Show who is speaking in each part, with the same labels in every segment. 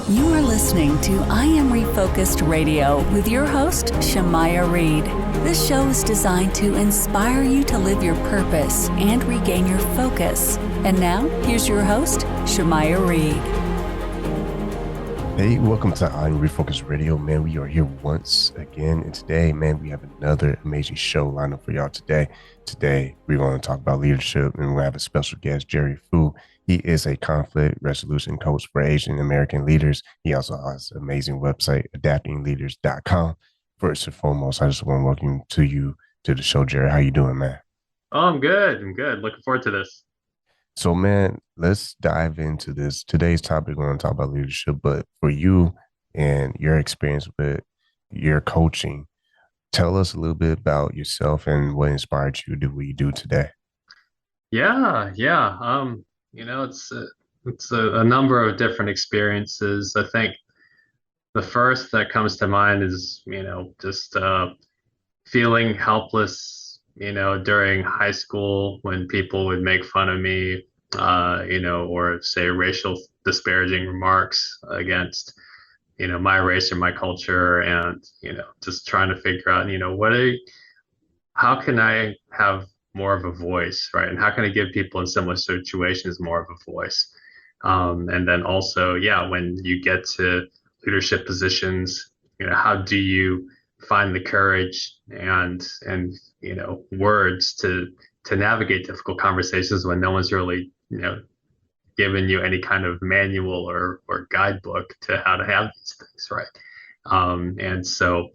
Speaker 1: You are listening to I Am Refocused Radio with your host, Shamaya Reed. This show is designed to inspire you to live your purpose and regain your focus. And now, here's your host, Shamaya Reed.
Speaker 2: Hey, welcome to I Am Refocused Radio, man. We are here once again, and today, man, we have another amazing show lined up for y'all today. Today, we're going to talk about leadership, and we have a special guest, Jerry Fu. He is a conflict resolution coach for Asian American leaders. He also has an amazing website, adaptingleaders.com. First and foremost, I just want to welcome you to the show, Jerry. How you doing, man?
Speaker 3: Oh, I'm good. Looking forward to this.
Speaker 2: So, man, let's dive into this. Today's topic, we're going to talk about leadership, but for you and your experience with your coaching, tell us a little bit about yourself and what inspired you to do what you do today.
Speaker 3: Yeah. It's a number of different experiences. I think the first that comes to mind is, just feeling helpless, during high school when people would make fun of me, or say racial disparaging remarks against, my race or my culture, and, just trying to figure out, how can I have more of a voice, right? And how can I give people in similar situations more of a voice? And then also, when you get to leadership positions, how do you find the courage and words to navigate difficult conversations when no one's really, given you any kind of manual or guidebook to how to have these things, right? And so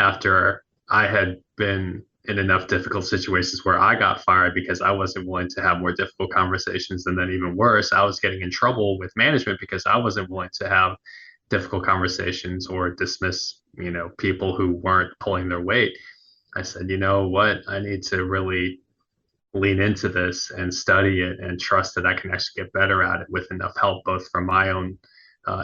Speaker 3: after I had been in enough difficult situations where I got fired because I wasn't willing to have more difficult conversations, and then even worse, I was getting in trouble with management because I wasn't willing to have difficult conversations or dismiss, people who weren't pulling their weight. I said, you know what, I need to really lean into this and study it and trust that I can actually get better at it with enough help, both from my own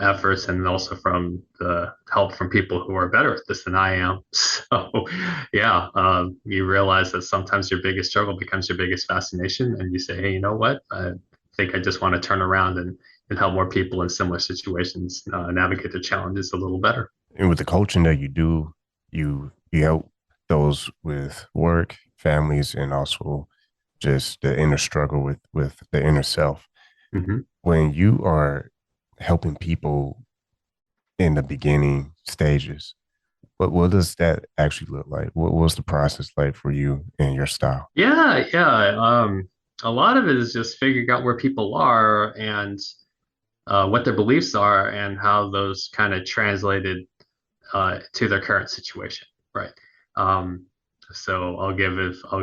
Speaker 3: efforts and also from the help from people who are better at this than I am. So, you realize that sometimes your biggest struggle becomes your biggest fascination, and you say, hey, you know what? I think I just want to turn around and help more people in similar situations navigate their challenges a little better.
Speaker 2: And with the coaching that you do, you help those with work, families, and also just the inner struggle with the inner self.
Speaker 3: Mm-hmm.
Speaker 2: When you are helping people in the beginning stages, what does that actually look like? What was the process like for you and your style?
Speaker 3: Yeah. A lot of it is just figuring out where people are and what their beliefs are and how those kind of translated to their current situation, right? So I'll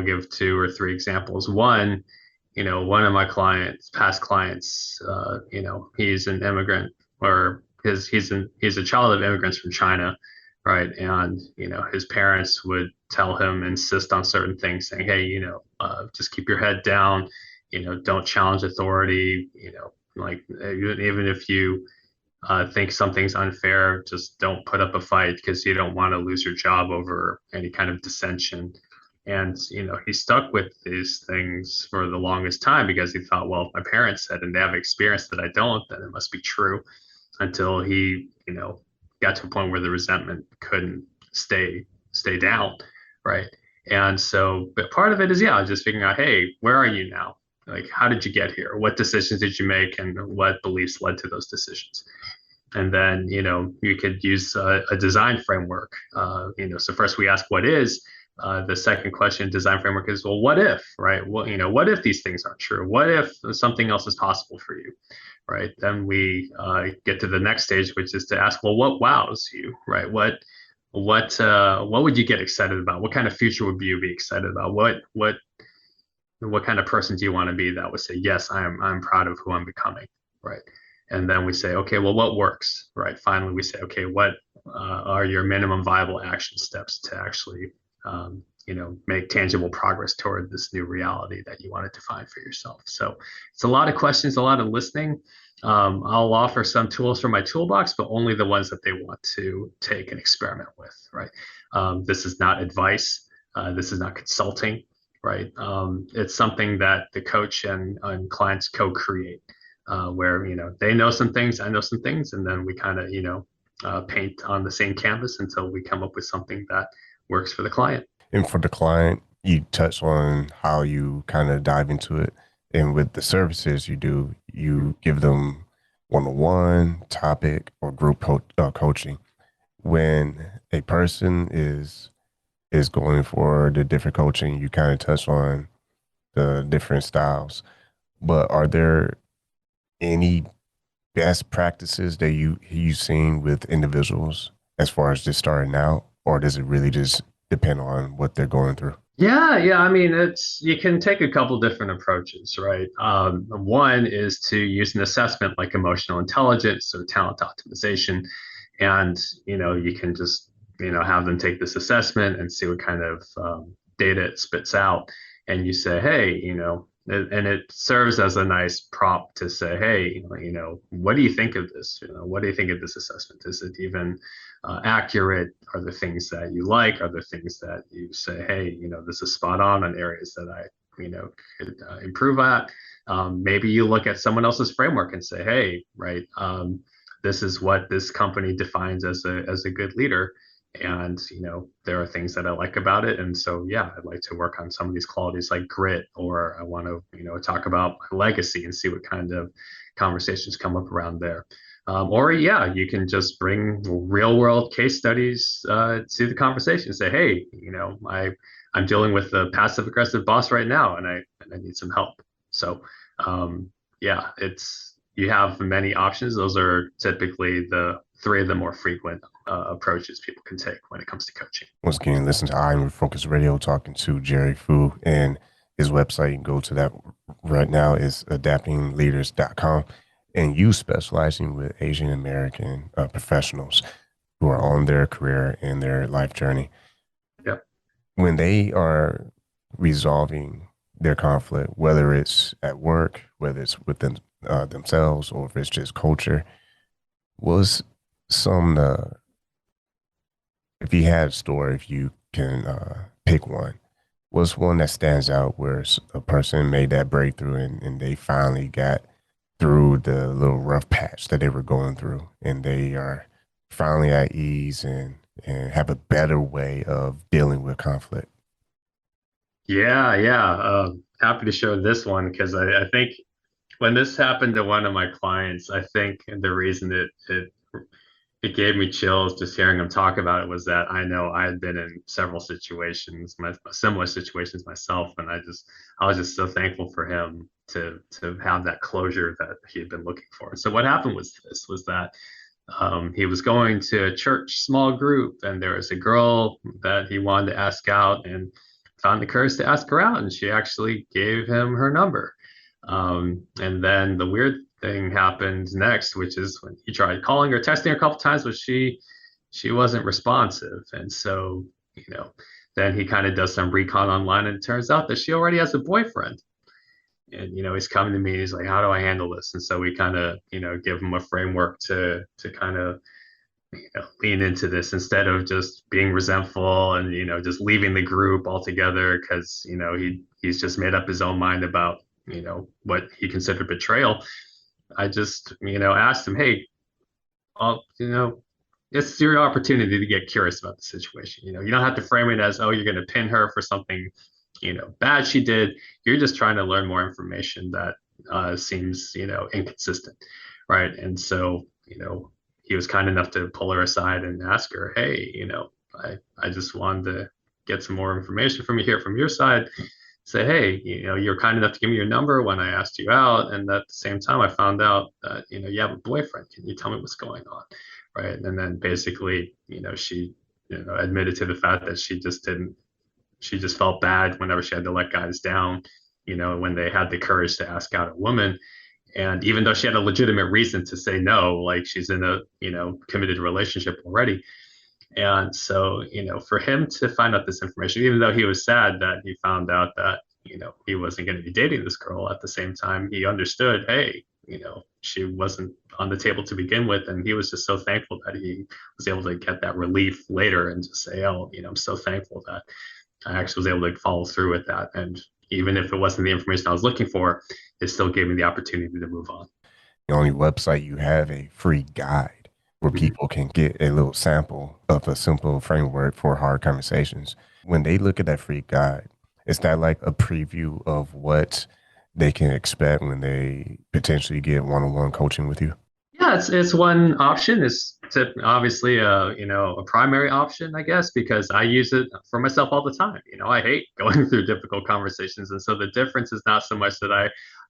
Speaker 3: give two or three examples. One, one of my past clients, he's an immigrant, or he's a child of immigrants from China, right? And his parents would tell him, insist on certain things, saying, hey, just keep your head down, don't challenge authority, like even if you think something's unfair, just don't put up a fight because you don't want to lose your job over any kind of dissension. And, he stuck with these things for the longest time because he thought, well, if my parents said and they have experience that I don't, then it must be true, until he, got to a point where the resentment couldn't stay down. Right. And so, but part of it is, just figuring out, hey, where are you now? Like, how did you get here? What decisions did you make, and what beliefs led to those decisions? And then, you could use a design framework. So first we ask what is. The second question, design framework, is, well, what if, right? Well, what if these things aren't true? What if something else is possible for you, right? Then we get to the next stage, which is to ask, well, what wows you, right? What would you get excited about? What kind of future would you be excited about? What kind of person do you want to be that would say, yes, I'm proud of who I'm becoming, right? And then we say, okay, well, what works, right? Finally, we say, okay, what are your minimum viable action steps to actually, make tangible progress toward this new reality that you want to define for yourself? So it's a lot of questions, a lot of listening. I'll offer some tools from my toolbox, but only the ones that they want to take and experiment with, right? This is not advice. This is not consulting, right? It's something that the coach and clients co-create. where, they know some things, I know some things, and then we kind of, paint on the same canvas until we come up with something that works for the client.
Speaker 2: And for the client, you touch on how you kind of dive into it. And with the services you do, you give them one-on-one topic or group coaching. When a person is going for the different coaching, you kind of touch on the different styles. But are there any best practices that you've seen with individuals as far as just starting out, or does it really just depend on what they're going through?
Speaker 3: Yeah. I mean, you can take a couple different approaches, right? One is to use an assessment like emotional intelligence or talent optimization, and you can just have them take this assessment and see what kind of data it spits out, and you say, hey, and it serves as a nice prompt to say, hey, what do you think of this? What do you think of this assessment? Is it even accurate? Are there things that you like? Are there things that you say, hey, this is spot on areas that I, could improve at? Maybe you look at someone else's framework and say, hey, right, this is what this company defines as a good leader. And there are things that I like about it, and so yeah, I'd like to work on some of these qualities like grit, or I want to talk about my legacy and see what kind of conversations come up around there. Or yeah, you can just bring real world case studies to the conversation. Say, hey, I'm dealing with a passive aggressive boss right now, and I need some help. So yeah, you have many options. Those are typically the three of the more frequent approaches people can take when it comes to coaching.
Speaker 2: Once again, listen to I Am Refocused Radio talking to Jerry Fu, and his website, you can go to that right now, is adaptingleaders.com. And you specializing with Asian American professionals who are on their career and their life journey.
Speaker 3: Yep.
Speaker 2: When they are resolving their conflict, whether it's at work, whether it's within themselves, or if it's just culture, was some if you had a story, if you can pick one, what's one that stands out where a person made that breakthrough and they finally got through the little rough patch that they were going through, and they are finally at ease and have a better way of dealing with conflict?
Speaker 3: Yeah. Happy to share this one because I think when this happened to one of my clients, I think the reason it gave me chills just hearing him talk about it was that I know I had been in several situations, similar situations myself, and I was just so thankful for him to have that closure that he had been looking for. So what happened was that he was going to a church small group, and there was a girl that he wanted to ask out, and found the courage to ask her out, and she actually gave him her number. And then the weird thing happened next, which is when he tried calling her, texting her a couple times, but she wasn't responsive. And so, then he kind of does some recon online, and it turns out that she already has a boyfriend. And he's coming to me, he's like, how do I handle this? And so we kind of give him a framework to kind of lean into this instead of just being resentful and just leaving the group altogether because he's just made up his own mind about what he considered betrayal. I just asked him, hey, it's your opportunity to get curious about the situation. You don't have to frame it as, oh, you're going to pin her for something bad she did. You're just trying to learn more information that seems inconsistent, right? And so he was kind enough to pull her aside and ask her, hey, I just wanted to get some more information from you, hear from your side. Say, hey, you're kind enough to give me your number when I asked you out, and at the same time I found out that you have a boyfriend. Can you tell me what's going on, right? And then basically she admitted to the fact that she just felt bad whenever she had to let guys down, when they had the courage to ask out a woman. And even though she had a legitimate reason to say no, like she's in a committed relationship already. And so, for him to find out this information, even though he was sad that he found out that, he wasn't going to be dating this girl, at the same time, he understood, hey, she wasn't on the table to begin with. And he was just so thankful that he was able to get that relief later and just say, oh, I'm so thankful that I actually was able to follow through with that. And even if it wasn't the information I was looking for, it still gave me the opportunity to move on.
Speaker 2: on your website, you have a free guide where
Speaker 3: Mhm.
Speaker 2: people can get a little sample of a simple framework for hard conversations. When they look at that free guide, is that like a preview of what they can expect when they potentially get one-on-one coaching with you?
Speaker 3: Yeah, it's one option. It's obviously a primary option, I guess, because I use it for myself all the time. I hate going through difficult conversations, and so the difference is not so much that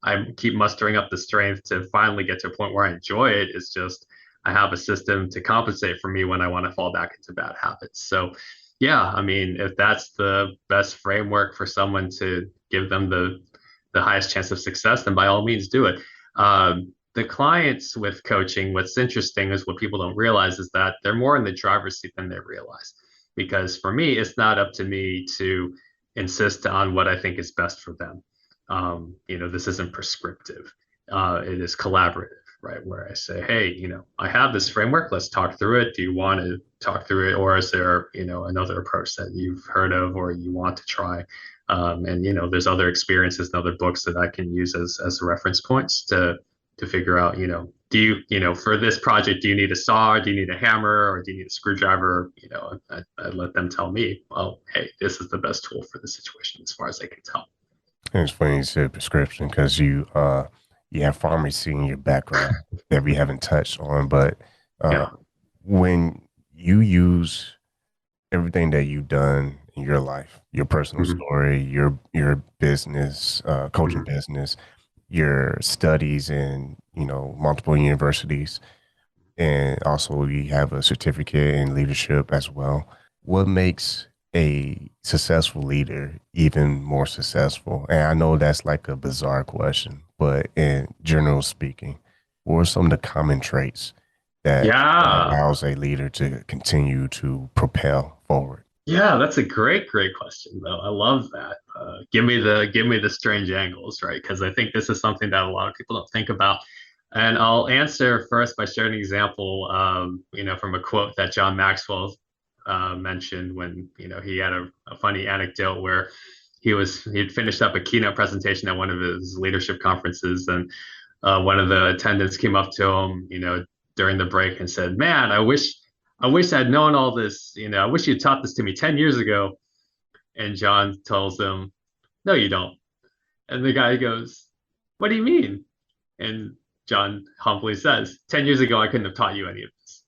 Speaker 3: I keep mustering up the strength to finally get to a point where I enjoy it. It's just I have a system to compensate for me when I want to fall back into bad habits. So yeah, I mean, if that's the best framework for someone to give them the highest chance of success, then by all means do it. The clients with coaching, what's interesting is what people don't realize is that they're more in the driver's seat than they realize. Because for me, it's not up to me to insist on what I think is best for them. This isn't prescriptive. It is collaborative, right? Where I say, hey, I have this framework. Let's talk through it. Do you want to talk through it, or is there, another approach that you've heard of or you want to try? And there's other experiences and other books that I can use as reference points to figure out, do you, for this project, do you need a saw, do you need a hammer, or do you need a screwdriver? I let them tell me, well, hey, this is the best tool for the situation as far as I can tell.
Speaker 2: And it's funny you said prescription because you have pharmacy in your background that we haven't touched on, but uh,
Speaker 3: Yeah.
Speaker 2: when you use everything that you've done in your life, your personal
Speaker 3: Mhm.
Speaker 2: story, your business, coaching
Speaker 3: Mhm.
Speaker 2: business, your studies in multiple universities, and also you have a certificate in leadership as well. What makes a successful leader even more successful? And I know that's like a bizarre question, but in general speaking, what are some of the common traits that
Speaker 3: Yeah.
Speaker 2: allows a leader to continue to propel forward?
Speaker 3: Yeah, that's a great question though. I love that. Give me the strange angles, right? Because I think this is something that a lot of people don't think about. And I'll answer first by sharing an example, from a quote that John Maxwell mentioned when, he had a funny anecdote where he'd finished up a keynote presentation at one of his leadership conferences, and one of the attendants came up to him, during the break and said, "Man, I wish I'd known all this. I wish you taught this to me 10 years ago." And John tells him, "No, you don't." And the guy goes, "What do you mean?" And John humbly says, "10 years ago, I couldn't have taught you any of this."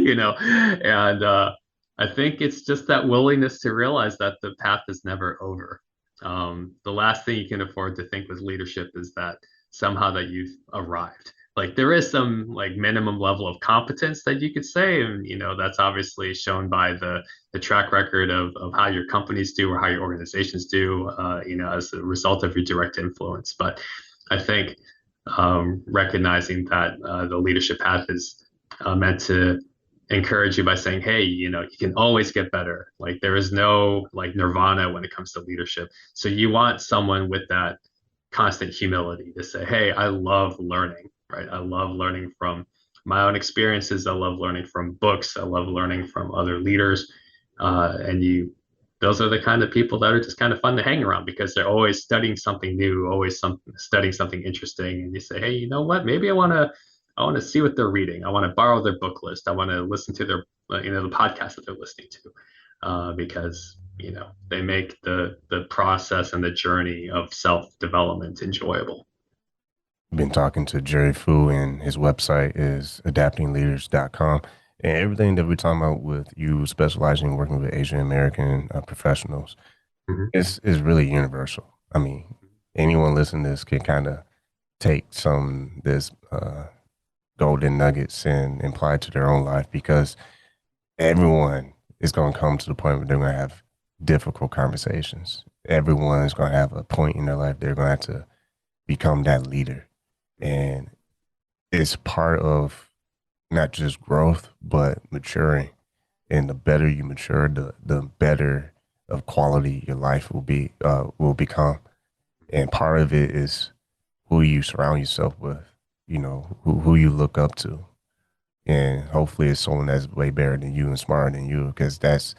Speaker 3: And I think it's just that willingness to realize that the path is never over. The last thing you can afford to think with leadership is that somehow that you've arrived. Like there is some like minimum level of competence that you could say, and that's obviously shown by the track record of how your companies do or how your organizations do, as a result of your direct influence. But I think recognizing that the leadership path is meant to encourage you by saying, hey, you can always get better. Like there is no like nirvana when it comes to leadership. So you want someone with that constant humility to say, hey, I love learning, right? I love learning from my own experiences. I love learning from books. I love learning from other leaders. Those are the kind of people that are just kind of fun to hang around because they're always studying something new, always studying something interesting. And you say, hey, you know what? Maybe I want to see what they're reading. I want to borrow their book list. I want to listen to their, the podcast that they're listening to, because they make the process and the journey of self development enjoyable.
Speaker 2: Been talking to Jerry Fu, and his website is adaptingleaders.com. And everything that we're talking about with you specializing in working with Asian American professionals
Speaker 3: Mhm.
Speaker 2: is really universal. I mean, anyone listening to this can kind of take some this golden nuggets and apply it to their own life because everyone is going to come to the point where they're going to have difficult conversations. Everyone is going to have a point in their life they're going to have to become that leader. And it's part of not just growth, but maturing. And the better you mature, the better of quality your life will become. And part of it is who you surround yourself with, who you look up to. And hopefully it's someone that's way better than you and smarter than you, because that's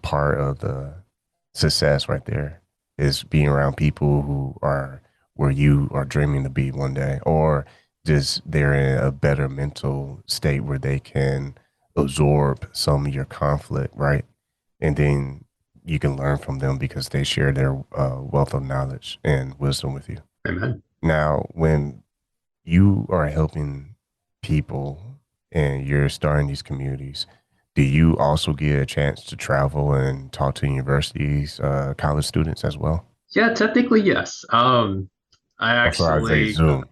Speaker 2: part of the success right there is being around people who are where you are dreaming to be one day, or just they're in a better mental state where they can absorb some of your conflict, right? And then you can learn from them because they share their wealth of knowledge and wisdom with you.
Speaker 3: Amen.
Speaker 2: Now, when you are helping people and you're starting these communities, do you also get a chance to travel and talk to universities, college students as well?
Speaker 3: Yeah, technically, yes. I
Speaker 2: Also, I say
Speaker 3: actually,
Speaker 2: Zoom.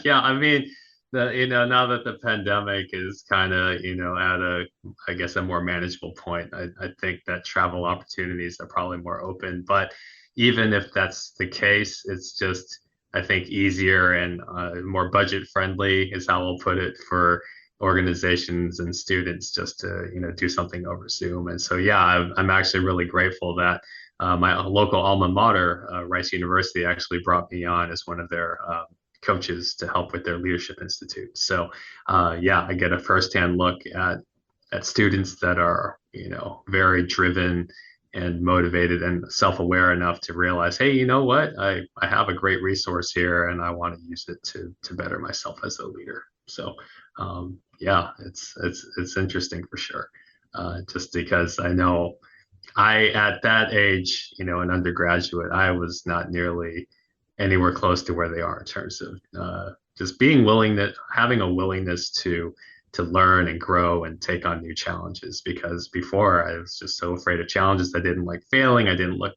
Speaker 3: yeah, I mean, now that the pandemic is kind of, at I guess, a more manageable point, I think that travel opportunities are probably more open. But even if that's the case, it's just, I think, easier and more budget friendly is how I'll put it for organizations and students just to, do something over Zoom. And so, yeah, I'm actually really grateful that my local alma mater, Rice University, actually brought me on as one of their coaches to help with their leadership institute. So, yeah, I get a firsthand look at students that are, very driven and motivated and self-aware enough to realize, hey, you know what, I have a great resource here, and I want to use it to better myself as a leader. So, yeah, it's interesting for sure. Just because I know at that age, an undergraduate, I was not nearly anywhere close to where they are in terms of just having a willingness to learn and grow and take on new challenges. Because before I was just so afraid of challenges, I didn't like failing. I didn't like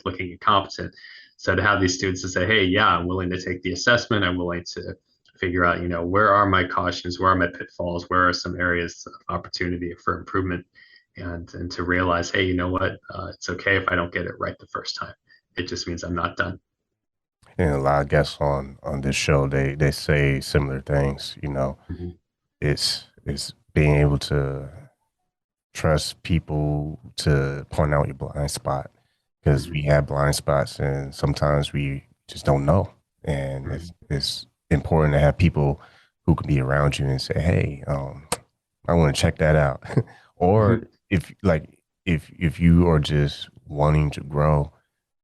Speaker 3: looking incompetent. So to have these students to say, hey, yeah, I'm willing to take the assessment. I'm willing to figure out, where are my cautions, where are my pitfalls, where are some areas of opportunity for improvement, and to realize, hey, you know what, it's okay if I don't get it right the first time. It just means I'm not done.
Speaker 2: And a lot of guests on this show, they say similar things. You know,
Speaker 3: Mhm.
Speaker 2: it's being able to trust people to point out your blind spot because we
Speaker 3: Mhm.
Speaker 2: have blind spots and sometimes we just don't know. And
Speaker 3: Mhm.
Speaker 2: it's important to have people who can be around you and say, hey, I want to check that out. Or
Speaker 3: Mhm.
Speaker 2: if like if you are just wanting to grow,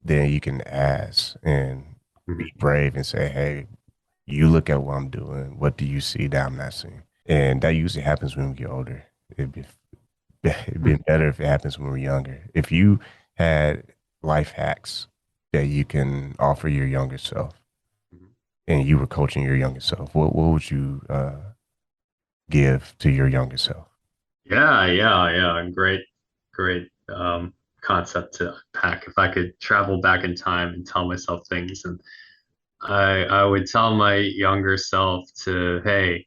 Speaker 2: then you can ask and
Speaker 3: Mhm.
Speaker 2: be brave and say, hey, you look at what I'm doing. What do you see that I'm not seeing? And that usually happens when we get older. It'd been better if it happens when we're younger. If you had life hacks that you can offer your younger self
Speaker 3: Mhm.
Speaker 2: and you were coaching your younger self, what would you give to your younger self?
Speaker 3: Yeah. Great concept to unpack. If I could travel back in time and tell myself things, and I would tell my younger self to, hey,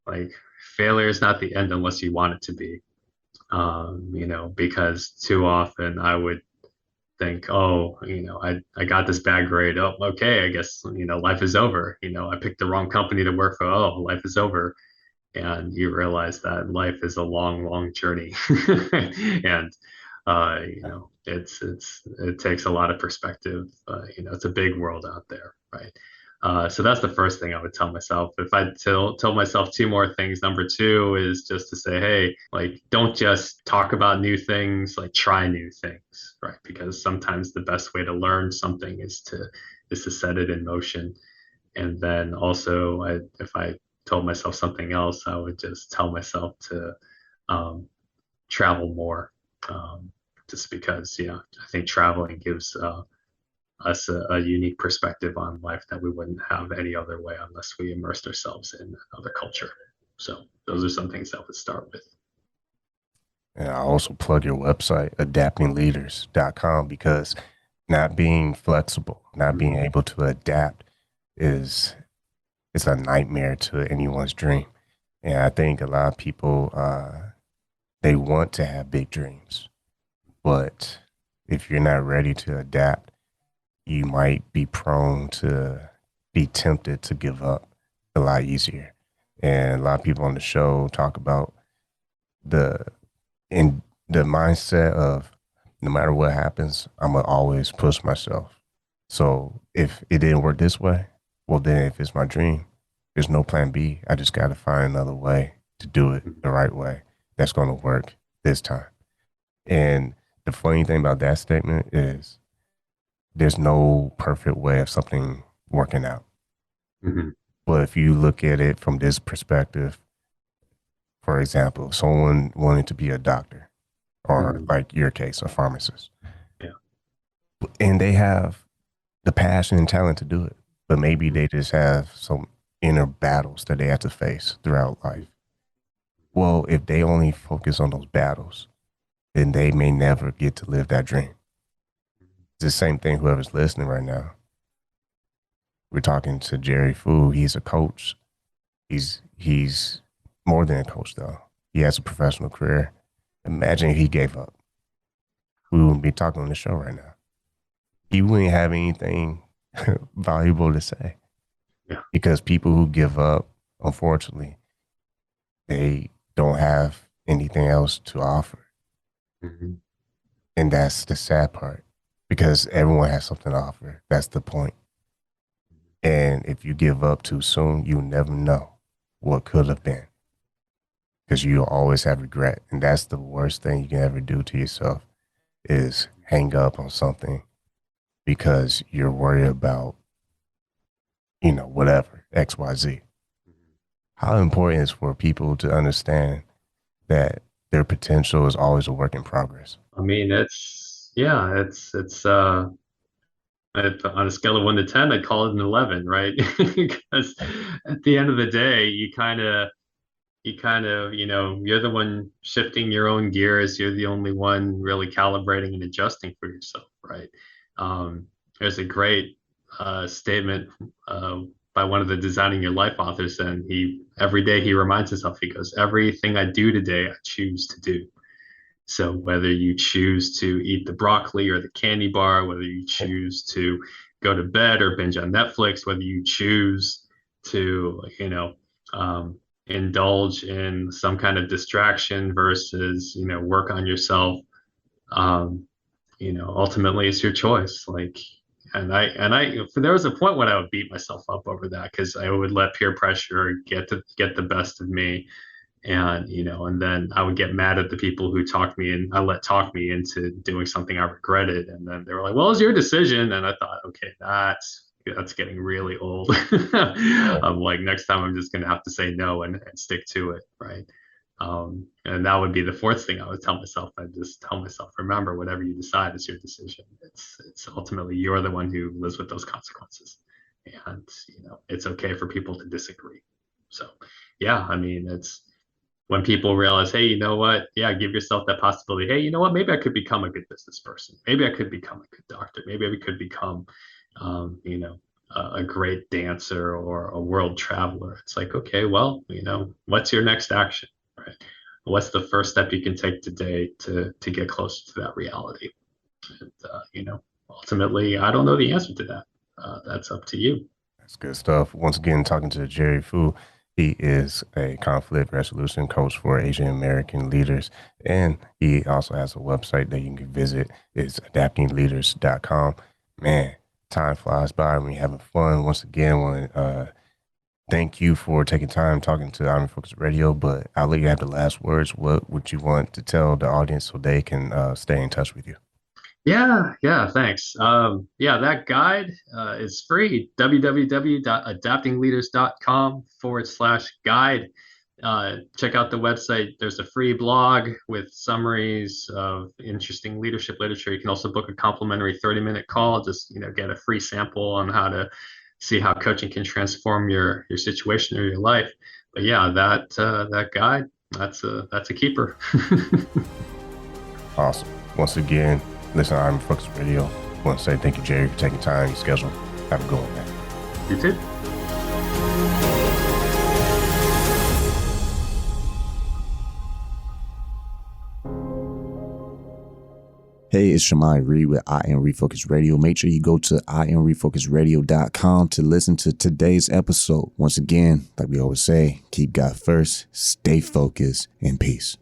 Speaker 3: like, failure is not the end unless you want it to be. Because too often I would think, oh, I got this bad grade. Oh, okay, I guess, life is over. I picked the wrong company to work for. Oh, life is over. And you realize that life is a long, long journey. And it takes a lot of perspective. It's a big world out there, right? So that's the first thing I would tell myself. If I tell myself two more things, number two is just to say, hey, like, don't just talk about new things, like, try new things, right? Because sometimes the best way to learn something is to set it in motion. And then also, if I told myself something else, I would just tell myself to um, travel more, um, just because, I think traveling gives us a unique perspective on life that we wouldn't have any other way unless we immersed ourselves in another culture. So those are some things I would start with.
Speaker 2: And I also plug your website, adaptingleaders.com, because not being flexible, not being
Speaker 3: Mhm.
Speaker 2: able to adapt is it's a nightmare to anyone's dream. And I think a lot of people they want to have big dreams, but if you're not ready to adapt, you might be prone to be tempted to give up a lot easier. And a lot of people on the show talk about the in the mindset of no matter what happens, I'm gonna always push myself. So if it didn't work this way, well then if it's my dream, there's no plan B. I just gotta find another way to do it
Speaker 3: Mhm.
Speaker 2: the right way that's gonna work this time. And the funny thing about that statement is there's no perfect way of something working out.
Speaker 3: Mhm.
Speaker 2: But if you look at it from this perspective, for example, someone wanted to be a doctor or like your case, a pharmacist,
Speaker 3: Yeah.
Speaker 2: and they have the passion and talent to do it, but maybe they just have some inner battles that they have to face throughout life. Well, if they only focus on those battles, then they may never get to live that dream. It's the same thing, whoever's listening right now. We're talking to Jerry Fu. He's a coach. He's more than a coach, though. He has a professional career. Imagine if he gave up. We wouldn't be talking on the show right now. He wouldn't have anything valuable to say.
Speaker 3: Yeah.
Speaker 2: Because people who give up, unfortunately, they don't have anything else to offer.
Speaker 3: Mm-hmm.
Speaker 2: And that's the sad part, because everyone has something to offer. That's the point. And if you give up too soon, you never know what could have been, because you'll always have regret. And that's the worst thing you can ever do to yourself, is hang up on something because you're worried about, whatever, XYZ. How important is for people to understand that their potential is always a work in progress?
Speaker 3: I mean, it's on a scale of 1 to 10, I'd call it an 11, right? Because at the end of the day, you kind of, you're the one shifting your own gears. You're the only one really calibrating and adjusting for yourself, right? There's a great statement by one of the Designing Your Life authors, and every day he reminds himself, he goes, everything I do today, I choose to do. So whether you choose to eat the broccoli or the candy bar, whether you choose to go to bed or binge on Netflix, whether you choose to, indulge in some kind of distraction versus, work on yourself, ultimately it's your choice. There was a point when I would beat myself up over that, because I would let peer pressure get the best of me. And then I would get mad at the people who talk me into doing something I regretted. And then they were like, well, it's your decision. And I thought, okay, that's getting really old. I'm like, next time I'm just going to have to say no and stick to it. Right. And that would be the fourth thing I would tell myself. I'd just tell myself, remember, whatever you decide is your decision. It's ultimately, you're the one who lives with those consequences. And, it's okay for people to disagree. So, yeah, I mean, it's when people realize, hey, you know what? Yeah, give yourself that possibility. Hey, you know what? Maybe I could become a good business person. Maybe I could become a good doctor. Maybe I could become, a great dancer or a world traveler. It's like, okay, well, what's your next action, right? What's the first step you can take today to get closer to that reality? And, ultimately, I don't know the answer to that. That's up to you.
Speaker 2: That's good stuff. Once again, talking to Jerry Fu. He is a conflict resolution coach for Asian American leaders, and he also has a website that you can visit. It's adaptingleaders.com. Man, time flies by when you're having fun. Once again, I want to thank you for taking time talking to I'm Focused Radio, but I'll let you have the last words. What would you want to tell the audience so they can stay in touch with you?
Speaker 3: Yeah, thanks. That guide is free. www.adaptingleaders.com/guide. Check out the website. There's a free blog with summaries of interesting leadership literature. You can also book a complimentary 30-minute call. Just get a free sample on how to see how coaching can transform your situation or your life. But yeah, that guide, that's a keeper.
Speaker 2: Awesome. Once again, listen to I'm Focused Radio. I want to say thank you, Jerry, for taking time in your schedule. Have a good one, man.
Speaker 3: You too.
Speaker 4: Hey, it's Shamaya Reed with I Am Refocused Radio. Make sure you go to IamRefocusedRadio.com to listen to today's episode. Once again, like we always say, keep God first, stay focused, and peace.